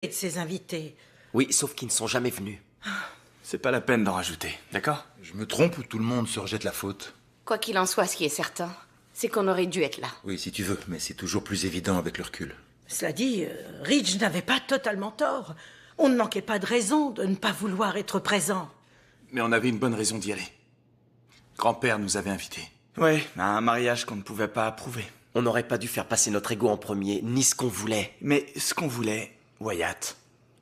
Et de ses invités. Oui, sauf qu'ils ne sont jamais venus. C'est pas la peine d'en rajouter, d'accord? Je me trompe ou tout le monde se rejette la faute? Quoi qu'il en soit, ce qui est certain, c'est qu'on aurait dû être là. Oui, si tu veux, mais c'est toujours plus évident avec le recul. Cela dit, Ridge n'avait pas totalement tort. On ne manquait pas de raison de ne pas vouloir être présent. Mais on avait une bonne raison d'y aller. Grand-père nous avait invités. Ouais, à un mariage qu'on ne pouvait pas approuver. On n'aurait pas dû faire passer notre ego en premier, ni ce qu'on voulait. Mais ce qu'on voulait, Wyatt,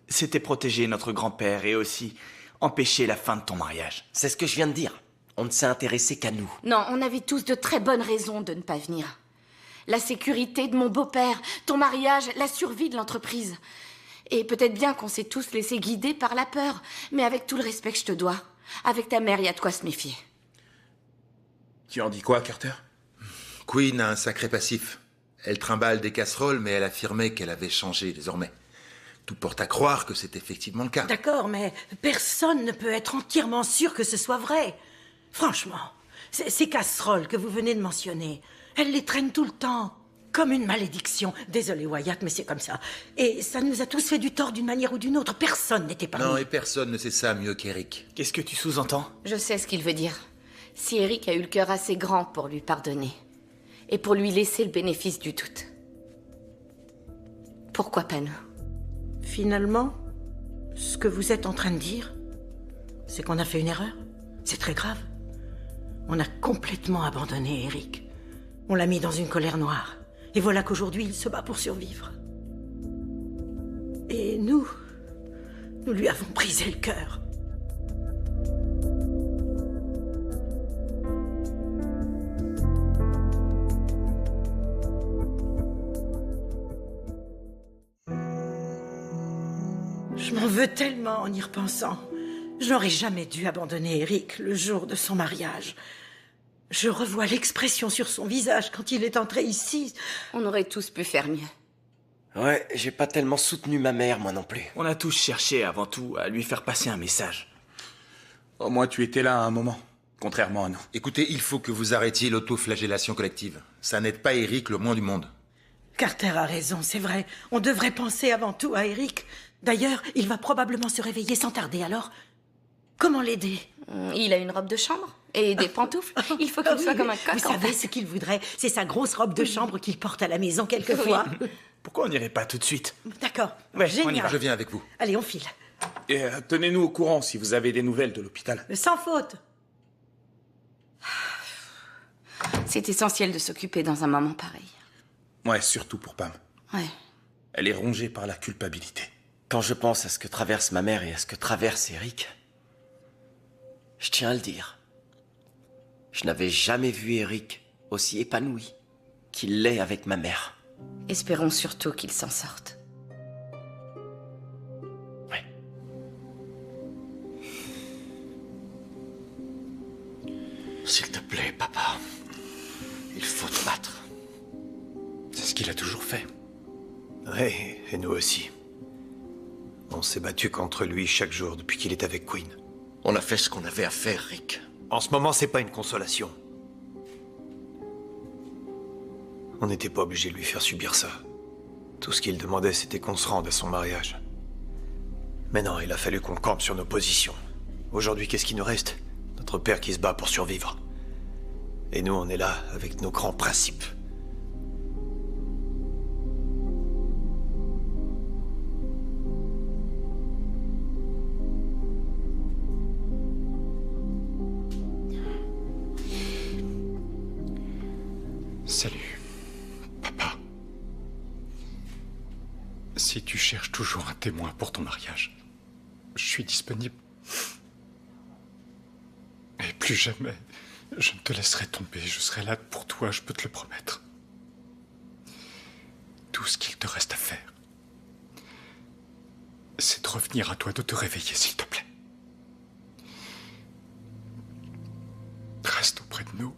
c'était protéger notre grand-père et aussi empêcher la fin de ton mariage. C'est ce que je viens de dire. On ne s'est intéressé qu'à nous. Non, on avait tous de très bonnes raisons de ne pas venir. La sécurité de mon beau-père, ton mariage, la survie de l'entreprise. Et peut-être bien qu'on s'est tous laissés guider par la peur, mais avec tout le respect que je te dois, avec ta mère, il y a de quoi se méfier. Tu en dis quoi, Carter? Queen a un sacré passif. Elle trimballe des casseroles, mais elle affirmait qu'elle avait changé désormais. Tout porte à croire que c'est effectivement le cas. D'accord, mais personne ne peut être entièrement sûr que ce soit vrai. Franchement, ces casseroles que vous venez de mentionner, elle les traîne tout le temps, comme une malédiction. Désolé, Wyatt, mais c'est comme ça. Et ça nous a tous fait du tort d'une manière ou d'une autre. Personne n'était épargné. Non, et personne ne sait ça mieux qu'Eric. Qu'est-ce que tu sous-entends? Je sais ce qu'il veut dire. Si Eric a eu le cœur assez grand pour lui pardonner, et pour lui laisser le bénéfice du doute, pourquoi pas nous? Finalement, ce que vous êtes en train de dire, c'est qu'on a fait une erreur. C'est très grave. On a complètement abandonné Eric. On l'a mis dans une colère noire. Et voilà qu'aujourd'hui, il se bat pour survivre. Et nous lui avons brisé le cœur. Je m'en veux tellement en y repensant. Je n'aurais jamais dû abandonner Eric le jour de son mariage. Je revois l'expression sur son visage quand il est entré ici. On aurait tous pu faire mieux. Ouais, j'ai pas tellement soutenu ma mère, moi non plus. On a tous cherché avant tout à lui faire passer un message. Au moins tu étais là à un moment, contrairement à nous. Écoutez, il faut que vous arrêtiez l'autoflagellation collective. Ça n'aide pas Eric le moins du monde. Carter a raison, c'est vrai. On devrait penser avant tout à Eric. D'ailleurs, il va probablement se réveiller sans tarder, alors comment l'aider? Il a une robe de chambre et des pantoufles. Il faut qu'il soit comme un coq. Vous savez ce qu'il voudrait? C'est sa grosse robe de chambre qu'il porte à la maison quelquefois. Pourquoi on n'irait pas tout de suite? D'accord, Ouais, on y génial. va. Je viens avec vous. Allez, on file. Et tenez-nous au courant si vous avez des nouvelles de l'hôpital. Sans faute. C'est essentiel de s'occuper dans un moment pareil. Ouais, surtout pour Pam. Ouais. Elle est rongée par la culpabilité. Quand je pense à ce que traverse ma mère et à ce que traverse Eric, je tiens à le dire. Je n'avais jamais vu Eric aussi épanoui qu'il l'est avec ma mère. Espérons surtout qu'il s'en sorte. Ouais. S'il te plaît, papa. Il faut te battre. C'est ce qu'il a toujours fait. Oui, et nous aussi. On s'est battu contre lui chaque jour depuis qu'il est avec Queen. On a fait ce qu'on avait à faire, Rick. En ce moment, c'est pas une consolation. On n'était pas obligé de lui faire subir ça. Tout ce qu'il demandait, c'était qu'on se rende à son mariage. Mais non, il a fallu qu'on campe sur nos positions. Aujourd'hui, qu'est-ce qui nous reste? Notre père qui se bat pour survivre. Et nous, on est là avec nos grands principes. Salut, papa. Si tu cherches toujours un témoin pour ton mariage, je suis disponible. Et plus jamais, je ne te laisserai tomber. Je serai là pour toi, je peux te le promettre. Tout ce qu'il te reste à faire, c'est de revenir à toi, de te réveiller, s'il te plaît. Reste auprès de nous.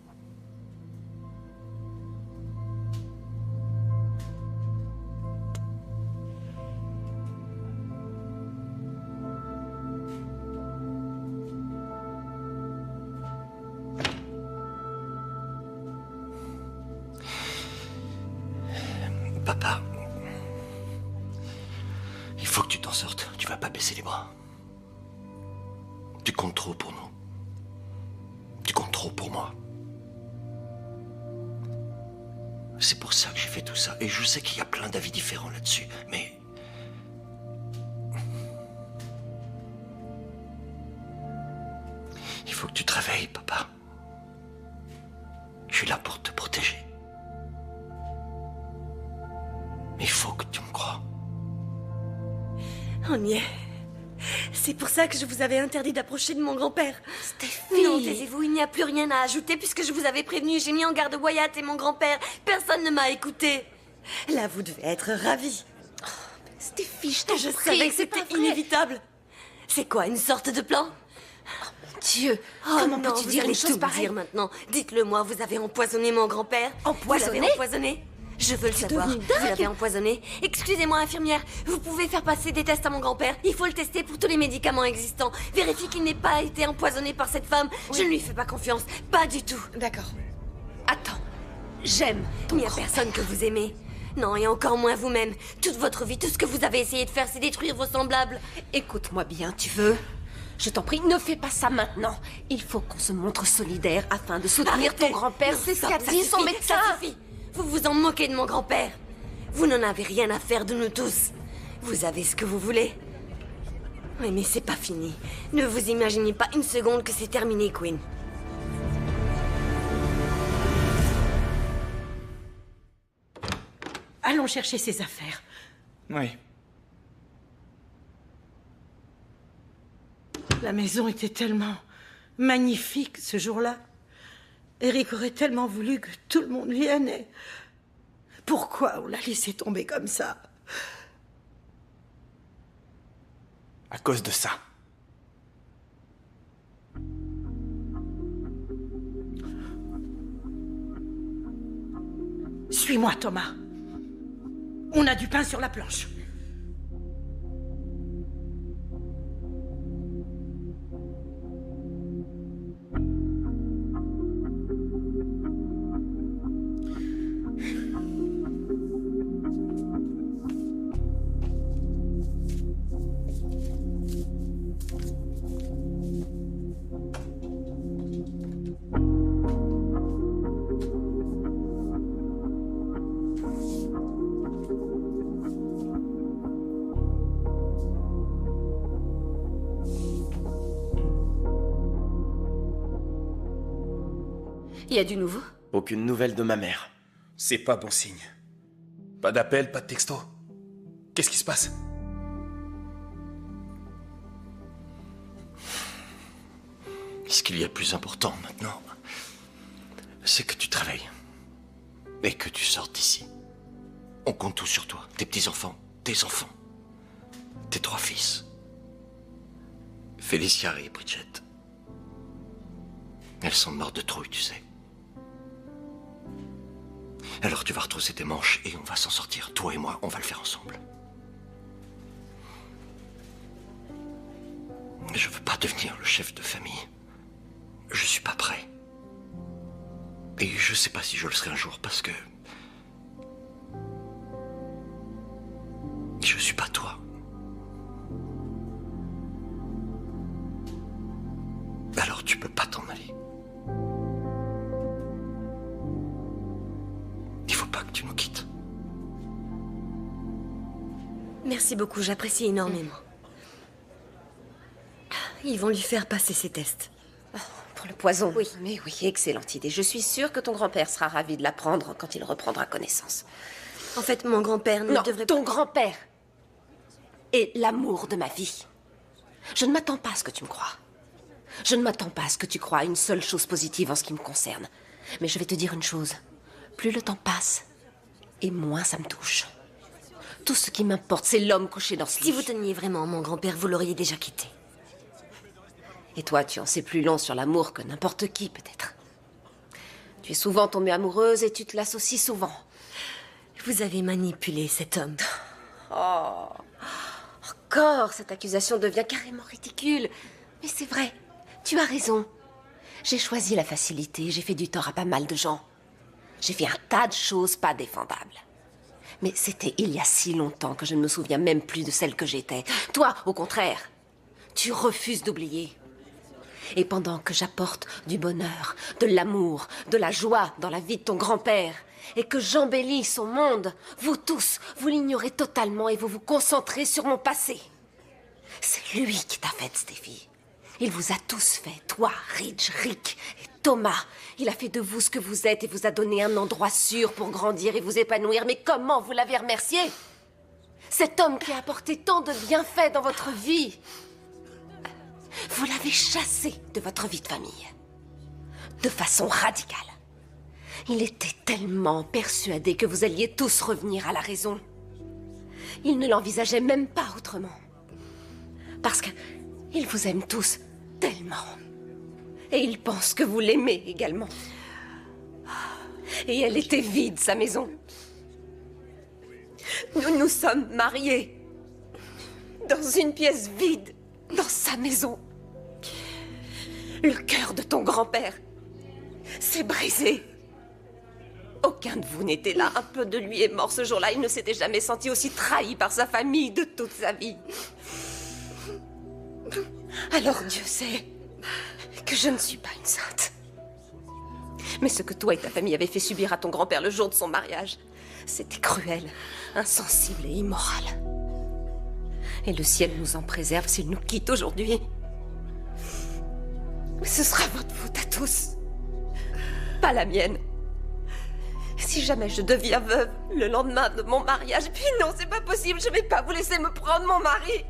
Papa, il faut que tu tu t'en sortes. Tu vas pas baisser les bras. Tu comptes trop pour nous. Tu comptes trop pour moi. C'est pour ça que j'ai fait tout ça. Et je sais qu'il y a plein d'avis différents là-dessus. Mais... il faut que tu te réveilles, papa. Je suis là pour te protéger. Mais il faut que tu me crois. On y est. C'est pour ça que je vous avais interdit d'approcher de mon grand-père. Stéphie! Non, taisez-vous, il n'y a plus rien à ajouter puisque je vous avais prévenu. J'ai mis en garde Wyatt et mon grand-père. Personne ne m'a écouté. Là, vous devez être ravis. Stéphie, je t'en Je prie, savais que c'est pas c'était vrai. inévitable. C'est quoi, une sorte de plan? Dieu, Oh comment non, peux-tu vous dire allez une chose tout me pareille? dire maintenant. Dites-le moi, vous avez empoisonné mon grand-père. Empoisonné? Vous l'avez empoisonné? Je veux le savoir. devenu Vous l'avez empoisonné? Excusez-moi, infirmière. Vous pouvez faire passer des tests à mon grand-père. Il faut le tester pour tous les médicaments existants. Vérifiez qu'il n'ait pas été empoisonné par cette femme. Je ne lui fais pas confiance. Pas du tout. D'accord. Attends, j'aime ton Il n'y a grand-père. personne que vous aimez. Non, et encore moins vous-même. Toute votre vie, tout ce que vous avez essayé de faire, c'est détruire vos semblables. Écoute-moi bien, tu veux? Je t'en prie, ne fais pas ça maintenant. Il faut qu'on se montre solidaire afin de soutenir ton Arrêtez. grand-père. Non, C'est ce qu'a stop, dit ça son suffit, médecin. Ça suffit. Vous vous en moquez de mon grand-père. Vous n'en avez rien à faire de nous tous. Vous avez ce que vous voulez. Oui, mais c'est pas fini. Ne vous imaginez pas une seconde que c'est terminé, Queen. Allons chercher ses affaires. Oui. La maison était tellement magnifique ce jour-là. Eric aurait tellement voulu que tout le monde vienne et... Pourquoi on l'a laissé tomber comme ça? À cause de ça. Suis-moi, Thomas. On a du pain sur la planche. Il y a du nouveau? Aucune nouvelle de ma mère. C'est pas bon signe. Pas d'appel, pas de texto. Qu'est-ce qui se passe? Ce qu'il y a de plus important maintenant, c'est que tu te réveilles. Et que tu sortes d'ici. On compte tout sur toi. Tes petits-enfants, tes enfants, tes 3 fils. Félicia et Bridget. Elles sont mortes de trouille, tu sais. Alors tu vas retrousser tes manches et on va s'en sortir. Toi et moi, on va le faire ensemble. Je veux pas devenir le chef de famille. Je suis pas prêt. Et je sais pas si je le serai un jour parce que... je suis pas toi. Alors tu peux pas t'en aller. Il faut pas que tu nous quittes. Merci beaucoup, j'apprécie énormément. Ils vont lui faire passer ses tests. Pour le poison? Oui. Mais oui, excellente idée. Je suis sûre que ton grand-père sera ravi de l'apprendre quand il reprendra connaissance. En fait, mon grand-père ne Non, devrait ton pas... grand-père est l'amour de ma vie. Je ne m'attends pas à ce que tu me crois. Je ne m'attends pas à ce que tu crois à une seule chose positive en ce qui me concerne. Mais je vais te dire une chose. Plus le temps passe, et moins ça me touche. Tout ce qui m'importe, c'est l'homme couché dans ce lit. Si vous teniez vraiment mon grand-père, vous l'auriez déjà quitté. Et toi, tu en sais plus long sur l'amour que n'importe qui, peut-être. Tu es souvent tombée amoureuse et tu te l'associes souvent. Vous avez manipulé cet homme. Oh, encore, cette accusation devient carrément ridicule. Mais c'est vrai, tu as raison. J'ai choisi la facilité, j'ai fait du tort à pas mal de gens. J'ai fait un tas de choses pas défendables. Mais c'était il y a si longtemps que je ne me souviens même plus de celle que j'étais. Toi, au contraire, tu refuses d'oublier. Et pendant que j'apporte du bonheur, de l'amour, de la joie dans la vie de ton grand-père, et que j'embellis son monde, vous tous, vous l'ignorez totalement et vous vous concentrez sur mon passé. C'est lui qui t'a faite, Steffi. Il vous a tous fait, toi, Ridge, Rick et Thomas. Il a fait de vous ce que vous êtes et vous a donné un endroit sûr pour grandir et vous épanouir. Mais comment vous l'avez remercié? Cet homme qui a apporté tant de bienfaits dans votre vie, vous l'avez chassé de votre vie de famille. De façon radicale. Il était tellement persuadé que vous alliez tous revenir à la raison. Il ne l'envisageait même pas autrement. Parce que il vous aime tous tellement. Et il pense que vous l'aimez également. Et elle était vide, sa maison. Nous nous sommes mariés. Dans une pièce vide, dans sa maison. Le cœur de ton grand-père s'est brisé. Aucun de vous n'était là. Un peu de lui est mort ce jour-là. Il ne s'était jamais senti aussi trahi par sa famille de toute sa vie. Alors Dieu sait que je ne suis pas une sainte. Mais ce que toi et ta famille avez fait subir à ton grand-père le jour de son mariage, c'était cruel, insensible et immoral. Et le ciel nous en préserve s'il nous quitte aujourd'hui. Mais ce sera votre faute à tous, pas la mienne. Si jamais je deviens veuve le lendemain de mon mariage, puis non, c'est pas possible, je vais pas vous laisser me prendre mon mari.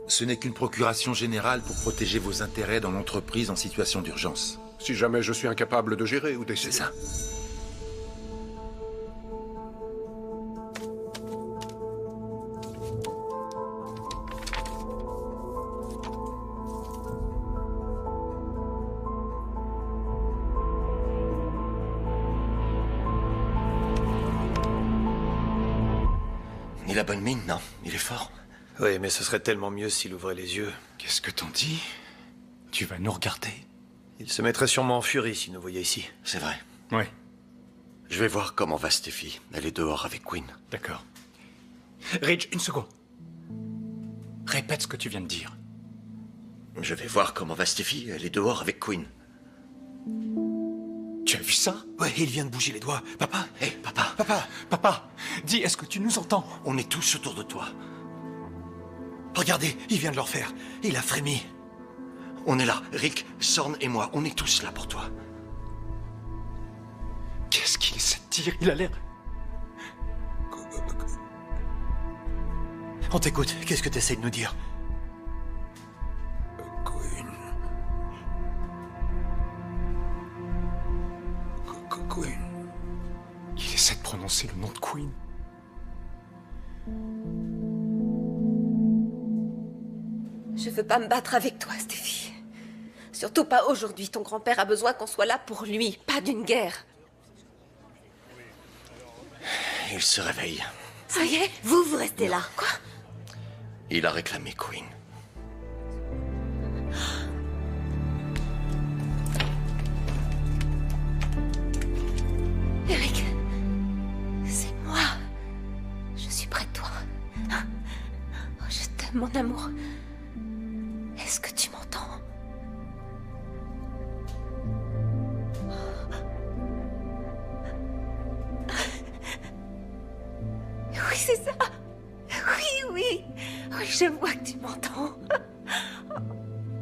Ce n'est qu'une procuration générale pour protéger vos intérêts dans l'entreprise en situation d'urgence. Si jamais je suis incapable de gérer ou d'essayer. C'est ça. Il a bonne mine, non? Il est fort. Oui, mais ce serait tellement mieux s'il ouvrait les yeux. Qu'est-ce que t'en dis? Tu vas nous regarder? Il se mettrait sûrement en furie s'il nous voyait ici. C'est vrai. Oui. Je vais voir comment va Steffi. Elle est dehors avec Quinn. D'accord. Ridge, une seconde. Répète ce que tu viens de dire. Je vais voir comment va Steffi. Elle est dehors avec Quinn. Tu as vu ça? Ouais, il vient de bouger les doigts. Papa! Hé, papa! Papa! Dis, est-ce que tu nous entends? On est tous autour de toi. Regardez, il vient de le refaire. Il a frémi. On est là. Rick, Sorn et moi, on est tous là pour toi. Qu'est-ce qu'il essaie de dire? Il a l'air... On t'écoute. Qu'est-ce que tu essaies de nous dire? Quinn. Il essaie de prononcer le nom de Quinn. Je veux pas me battre avec toi, Steffi. Surtout pas aujourd'hui. Ton grand-père a besoin qu'on soit là pour lui, pas d'une guerre. Il se réveille. Ça y est, vous restez là. Quoi? Il a réclamé Quinn. Eric, c'est moi. Je suis près de toi. Oh, je t'aime, mon amour. Est-ce que tu m'entends? Oui, c'est ça. Oui, je vois que tu m'entends.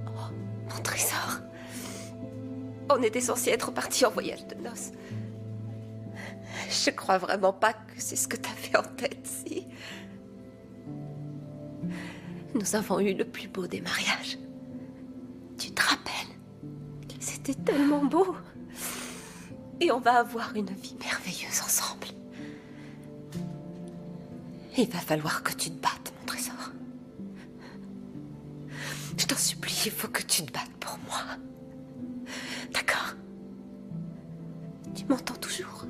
Oh, mon trésor. On était censé être partis en voyage de noces. Je crois vraiment pas que c'est ce que t'avais en tête, si. Nous avons eu le plus beau des mariages. Tu te rappelles? C'était tellement beau. Et on va avoir une vie merveilleuse ensemble. Il va falloir que tu te battes, mon trésor. Je t'en supplie, il faut que tu te battes pour moi. D'accord? m'entends toujours?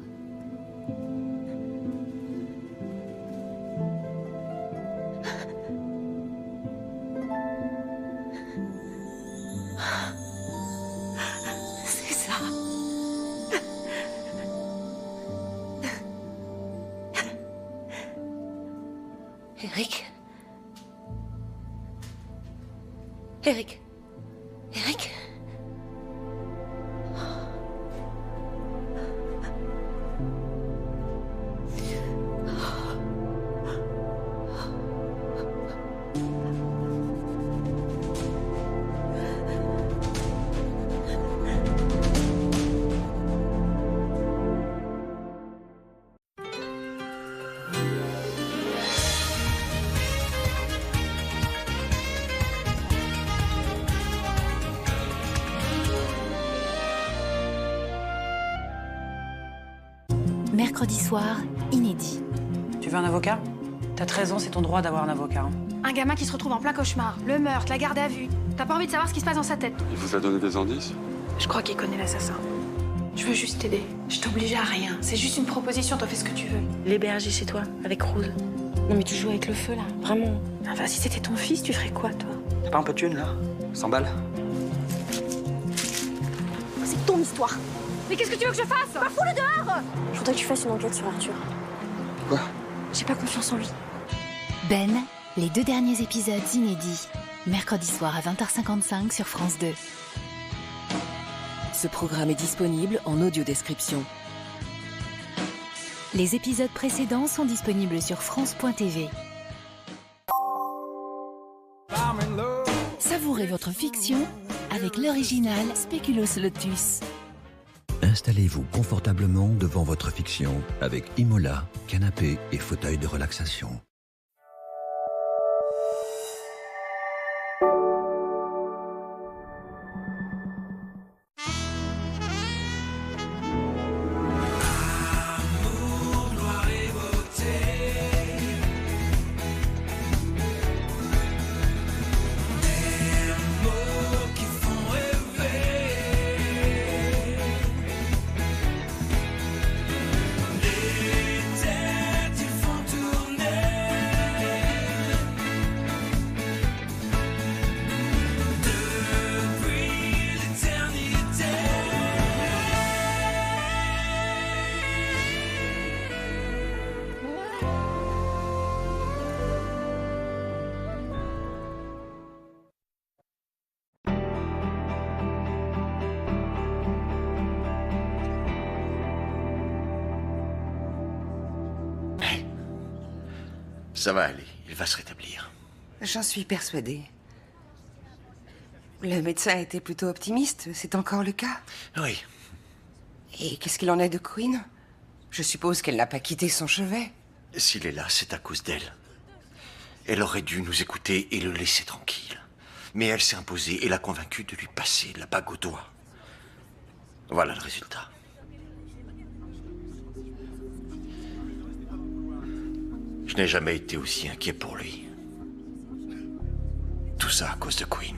C'est ça. Eric? Eric? Eric? Mercredi soir, inédit. Tu veux un avocat? T'as 13 ans, c'est ton droit d'avoir un avocat. Hein. Un gamin qui se retrouve en plein cauchemar, le meurtre, la garde à vue. T'as pas envie de savoir ce qui se passe dans sa tête. Il vous a donné des indices? Je crois qu'il connaît l'assassin. Je veux juste t'aider. Je t'oblige à rien. C'est juste une proposition, t'en fais ce que tu veux. L'héberger chez toi, avec Rose. Non mais tu joues avec le feu là, vraiment. Enfin, si c'était ton fils, tu ferais quoi, toi? T'as pas un peu de thune là? 100 balles? C'est ton histoire. Mais qu'est-ce que tu veux que je fasse? Bah fous-le dehors! Je voudrais que tu fasses une enquête sur Arthur. Quoi? J'ai pas confiance en lui. Ben, les 2 derniers épisodes inédits. Mercredi soir à 20h55 sur France 2. Ce programme est disponible en audio-description. Les épisodes précédents sont disponibles sur France.tv. Savourez votre fiction avec l'original Speculoos Lotus. Installez-vous confortablement devant votre fiction avec Imola, canapé et fauteuil de relaxation. Ça va aller, il va se rétablir. J'en suis persuadée. Le médecin était plutôt optimiste, c'est encore le cas? Oui. Et qu'est-ce qu'il en est de Queen? Je suppose qu'elle n'a pas quitté son chevet. S'il est là, c'est à cause d'elle. Elle aurait dû nous écouter et le laisser tranquille. Mais elle s'est imposée et l'a convaincu de lui passer la bague au doigt. Voilà le résultat. Je n'ai jamais été aussi inquiet pour lui. Tout ça à cause de Queen.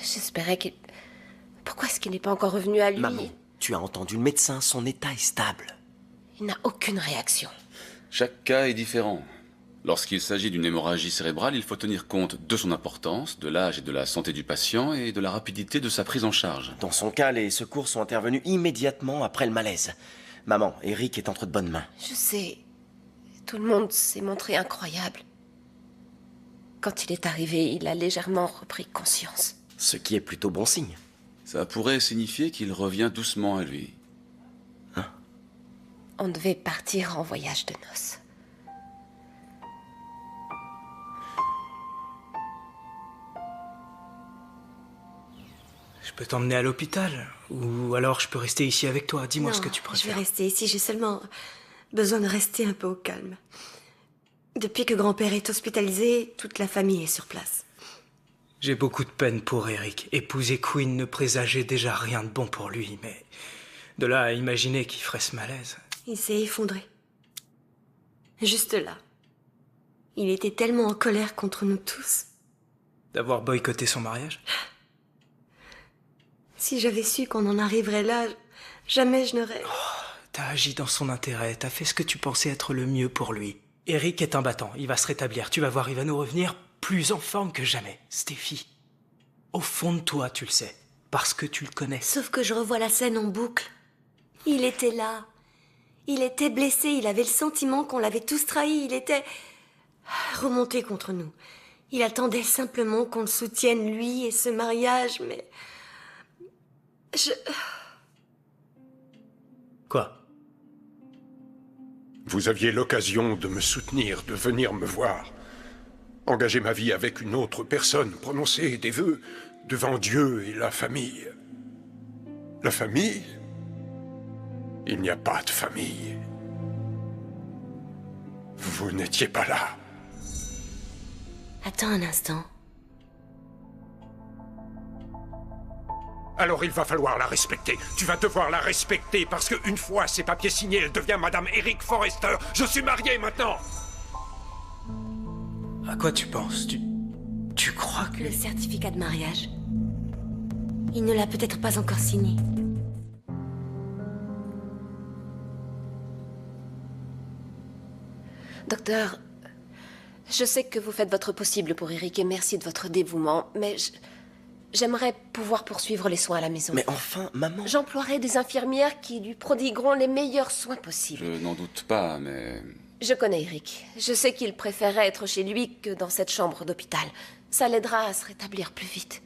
J'espérais qu'il... Pourquoi est-ce qu'il n'est pas encore revenu à lui? Maman, tu as entendu le médecin, son état est stable. Il n'a aucune réaction. Chaque cas est différent. Lorsqu'il s'agit d'une hémorragie cérébrale, il faut tenir compte de son importance, de l'âge et de la santé du patient et de la rapidité de sa prise en charge. Dans son cas, les secours sont intervenus immédiatement après le malaise. Maman, Eric est entre de bonnes mains. Je sais. Tout le monde s'est montré incroyable. Quand il est arrivé, il a légèrement repris conscience. Ce qui est plutôt bon signe. Ça pourrait signifier qu'il revient doucement à lui. Hein? On devait partir en voyage de noces. Je peux t'emmener à l'hôpital. Ou alors je peux rester ici avec toi. Dis-moi ce que tu préfères. Je vais rester ici. J'ai seulement besoin de rester un peu au calme. Depuis que grand-père est hospitalisé, toute la famille est sur place. J'ai beaucoup de peine pour Eric. Épouser Queen ne présageait déjà rien de bon pour lui, mais de là à imaginer qu'il ferait ce malaise. Il s'est effondré. Juste là. Il était tellement en colère contre nous tous. D'avoir boycotté son mariage? Si j'avais su qu'on en arriverait là, jamais je n'aurais... T'as agi dans son intérêt, t'as fait ce que tu pensais être le mieux pour lui. Eric est un battant, il va se rétablir. Tu vas voir, il va nous revenir plus en forme que jamais. Stéphie, au fond de toi, tu le sais, parce que tu le connais. Sauf que je revois la scène en boucle. Il était là. Il était blessé, il avait le sentiment qu'on l'avait tous trahi. Il était remonté contre nous. Il attendait simplement qu'on le soutienne, lui et ce mariage, mais... Quoi? Vous aviez l'occasion de me soutenir, de venir me voir. Engager ma vie avec une autre personne, prononcer des vœux devant Dieu et la famille. La famille? Il n'y a pas de famille. Vous n'étiez pas là. Attends un instant. Alors il va falloir la respecter. Tu vas devoir la respecter parce qu'une fois ces papiers signés, elle devient Madame Eric Forrester. Je suis marié maintenant. À quoi tu penses? Tu crois que... Le certificat de mariage. Il ne l'a peut-être pas encore signé. Docteur, je sais que vous faites votre possible pour Eric et merci de votre dévouement, mais j'aimerais pouvoir poursuivre les soins à la maison. Mais enfin, maman... J'emploierai des infirmières qui lui prodigueront les meilleurs soins possibles. Je n'en doute pas, mais... Je connais Eric. Je sais qu'il préférerait être chez lui que dans cette chambre d'hôpital. Ça l'aidera à se rétablir plus vite.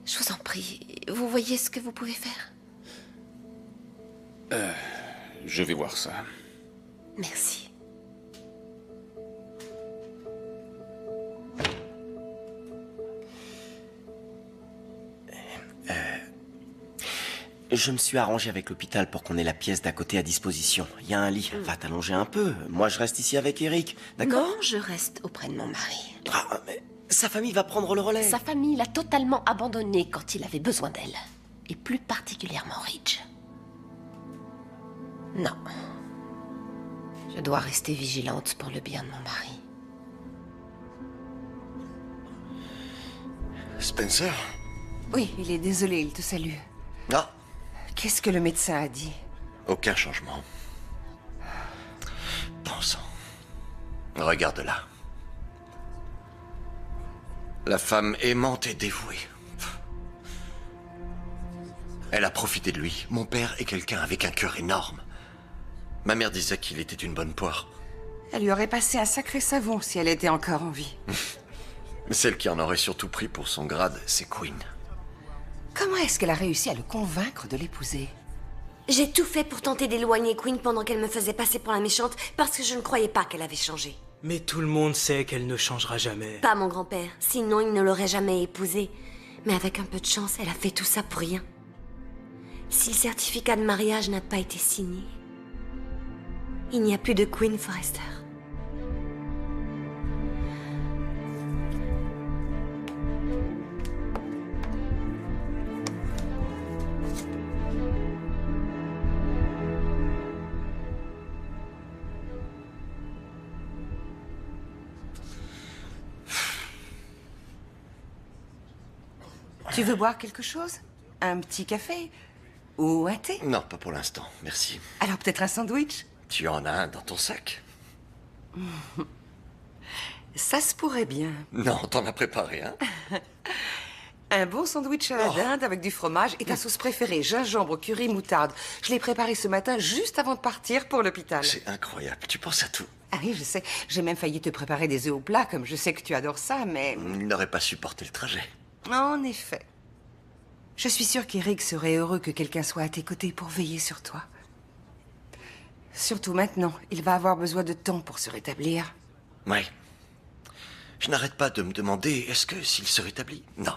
Je vous en prie, vous voyez ce que vous pouvez faire? Je vais voir ça. Merci. Je me suis arrangé avec l'hôpital pour qu'on ait la pièce d'à côté à disposition. Il y a un lit. Va t'allonger un peu. Moi, je reste ici avec Eric, d'accord? Non, je reste auprès de mon mari. Ah, mais sa famille va prendre le relais. Sa famille l'a totalement abandonné quand il avait besoin d'elle. Et plus particulièrement Ridge. Non. Je dois rester vigilante pour le bien de mon mari. Spencer? Oui, il est désolé, il te salue. Non. Qu'est-ce que le médecin a dit? Aucun changement. Bon sang. Regarde-la. La femme aimante et dévouée. Elle a profité de lui. Mon père est quelqu'un avec un cœur énorme. Ma mère disait qu'il était une bonne poire. Elle lui aurait passé un sacré savon si elle était encore en vie. Mais celle qui en aurait surtout pris pour son grade, c'est Queen. Comment est-ce qu'elle a réussi à le convaincre de l'épouser? J'ai tout fait pour tenter d'éloigner Queen pendant qu'elle me faisait passer pour la méchante parce que je ne croyais pas qu'elle avait changé. Mais tout le monde sait qu'elle ne changera jamais. Pas mon grand-père, sinon il ne l'aurait jamais épousée. Mais avec un peu de chance, elle a fait tout ça pour rien. Si le certificat de mariage n'a pas été signé, il n'y a plus de Queen Forrester. Tu veux boire quelque chose? Un petit café? Ou un thé? Non, pas pour l'instant, merci. Alors peut-être un sandwich? Tu en as un dans ton sac? Ça se pourrait bien. Non, t'en as préparé un? Un bon sandwich à la dinde avec du fromage et ta sauce préférée, gingembre, curry, moutarde. Je l'ai préparé ce matin juste avant de partir pour l'hôpital. C'est incroyable, tu penses à tout. Ah oui, je sais. J'ai même failli te préparer des œufs au plat, comme je sais que tu adores ça, mais... Il n'aurait pas supporté le trajet. En effet. Je suis sûre qu'Eric serait heureux que quelqu'un soit à tes côtés pour veiller sur toi. Surtout maintenant, il va avoir besoin de temps pour se rétablir. Oui. Je n'arrête pas de me demander, est-ce que s'il se rétablit? Non.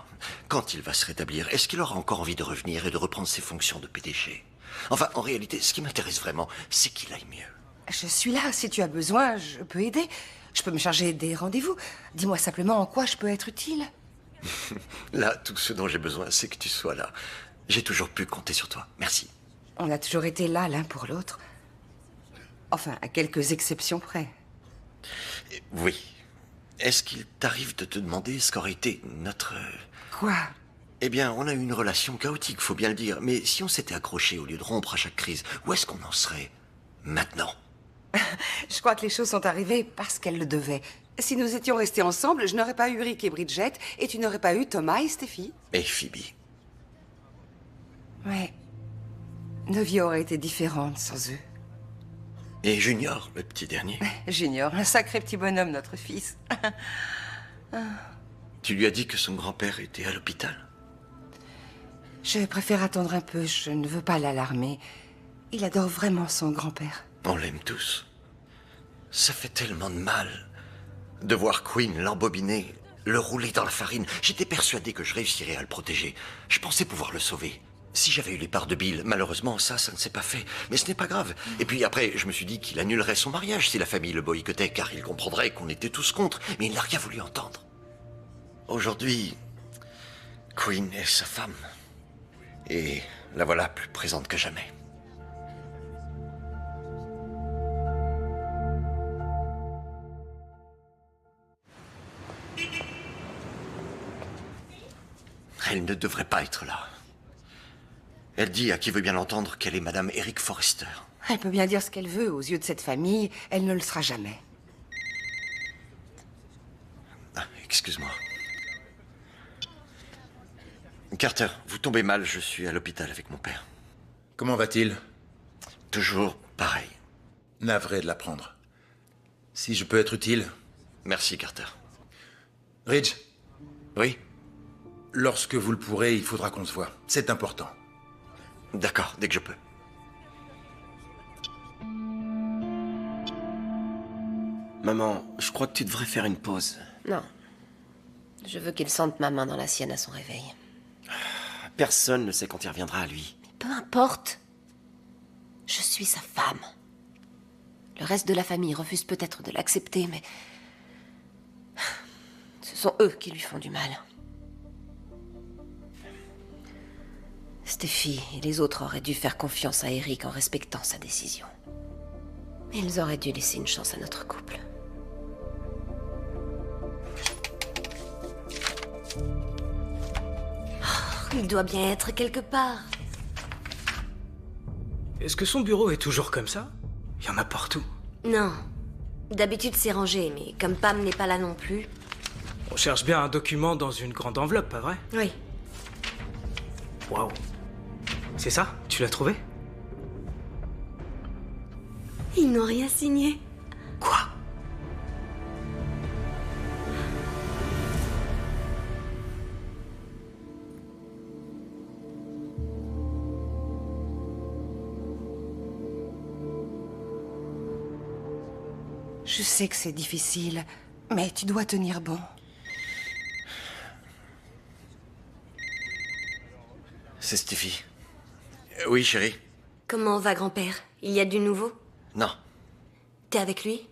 Quand il va se rétablir, est-ce qu'il aura encore envie de revenir et de reprendre ses fonctions de PDG? Enfin, en réalité, ce qui m'intéresse vraiment, c'est qu'il aille mieux. Je suis là, si tu as besoin, je peux aider. Je peux me charger des rendez-vous. Dis-moi simplement en quoi je peux être utile. Là, tout ce dont j'ai besoin, c'est que tu sois là. J'ai toujours pu compter sur toi. Merci. On a toujours été là l'un pour l'autre. Enfin, à quelques exceptions près. Oui. est-ce qu'il t'arrive de te demander ce qu'aurait été notre... Quoi? Eh bien, on a eu une relation chaotique, faut bien le dire. Mais si on s'était accroché au lieu de rompre à chaque crise, où est-ce qu'on en serait maintenant? Je crois que les choses sont arrivées parce qu'elles le devaient. Si nous étions restés ensemble, je n'aurais pas eu Rick et Bridget, et tu n'aurais pas eu Thomas et Steffi. Et Phoebe. Ouais. Nos vies auraient été différentes sans eux. Et Junior, le petit dernier. Junior, un sacré petit bonhomme, notre fils. Tu lui as dit que son grand-père était à l'hôpital? Je préfère attendre un peu, je ne veux pas l'alarmer. Il adore vraiment son grand-père. On l'aime tous. Ça fait tellement de mal de voir Quinn l'embobiner, le rouler dans la farine. J'étais persuadé que je réussirais à le protéger. Je pensais pouvoir le sauver. Si j'avais eu les parts de Bill, malheureusement, ça ne s'est pas fait. Mais ce n'est pas grave. Et puis après, je me suis dit qu'il annulerait son mariage si la famille le boycottait, car il comprendrait qu'on était tous contre. Mais il n'a rien voulu entendre. Aujourd'hui, Quinn est sa femme. Et la voilà plus présente que jamais. Elle ne devrait pas être là. Elle dit, à qui veut bien l'entendre, qu'elle est Madame Eric Forrester. Elle peut bien dire ce qu'elle veut. Aux yeux de cette famille, elle ne le sera jamais. Ah, excuse-moi. Carter, vous tombez mal, je suis à l'hôpital avec mon père. Comment va-t-il? Toujours pareil. Navré de l'apprendre. Si je peux être utile... Merci, Carter. Ridge? Oui? Lorsque vous le pourrez, il faudra qu'on se voie. C'est important. D'accord, dès que je peux. Maman, je crois que tu devrais faire une pause. Non. Je veux qu'il sente ma main dans la sienne à son réveil. Personne ne sait quand il reviendra à lui. Peu importe. Je suis sa femme. Le reste de la famille refuse peut-être de l'accepter, mais... ce sont eux qui lui font du mal. Steffi et les autres auraient dû faire confiance à Eric en respectant sa décision. Ils auraient dû laisser une chance à notre couple. Oh, il doit bien être quelque part. Est-ce que son bureau est toujours comme ça? Il y en a partout. Non. D'habitude, c'est rangé, mais comme Pam n'est pas là non plus... On cherche bien un document dans une grande enveloppe, pas vrai? Oui. Waouh. C'est ça? Tu l'as trouvé? Ils n'ont rien signé. Quoi? Je sais que c'est difficile, mais tu dois tenir bon. C'est Steffi. Oui, chérie. Comment va grand-père? Il y a du nouveau? Non. T'es avec lui?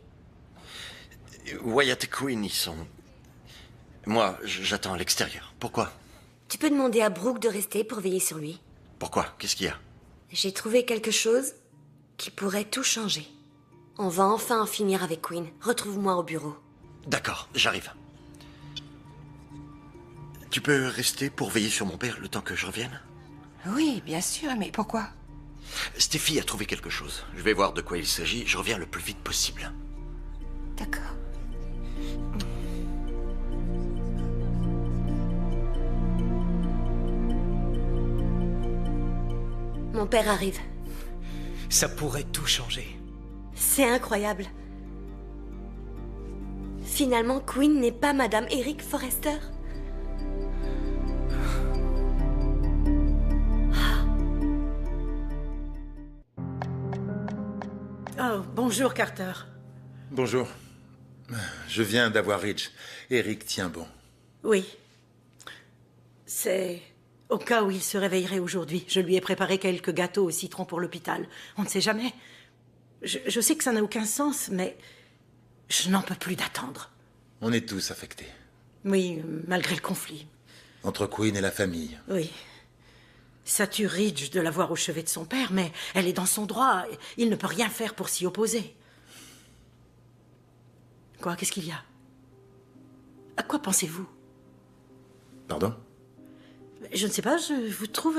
Wyatt et Quinn, ils sont... Moi, j'attends à l'extérieur. Pourquoi? Tu peux demander à Brooke de rester pour veiller sur lui. Pourquoi? Qu'est-ce qu'il y a? J'ai trouvé quelque chose qui pourrait tout changer. On va enfin en finir avec Quinn. Retrouve-moi au bureau. D'accord, j'arrive. Tu peux rester pour veiller sur mon père le temps que je revienne? Oui, bien sûr, mais pourquoi? Steffi a trouvé quelque chose. Je vais voir de quoi il s'agit. Je reviens le plus vite possible. D'accord. Mon père arrive. Ça pourrait tout changer. C'est incroyable. Finalement, Quinn n'est pas Madame Eric Forrester. Oh, bonjour, Carter. Bonjour. Je viens d'avoir Ridge. Eric tient bon. Oui. C'est au cas où il se réveillerait aujourd'hui. Je lui ai préparé quelques gâteaux au citron pour l'hôpital. On ne sait jamais. Je sais que ça n'a aucun sens, mais je n'en peux plus d'attendre. On est tous affectés. Oui, malgré le conflit. Entre Quinn et la famille. Oui. Ça tue Ridge de la voir au chevet de son père, mais elle est dans son droit. Il ne peut rien faire pour s'y opposer. Quoi? Qu'est-ce qu'il y a? À quoi pensez-vous? Pardon? Je ne sais pas, je vous trouve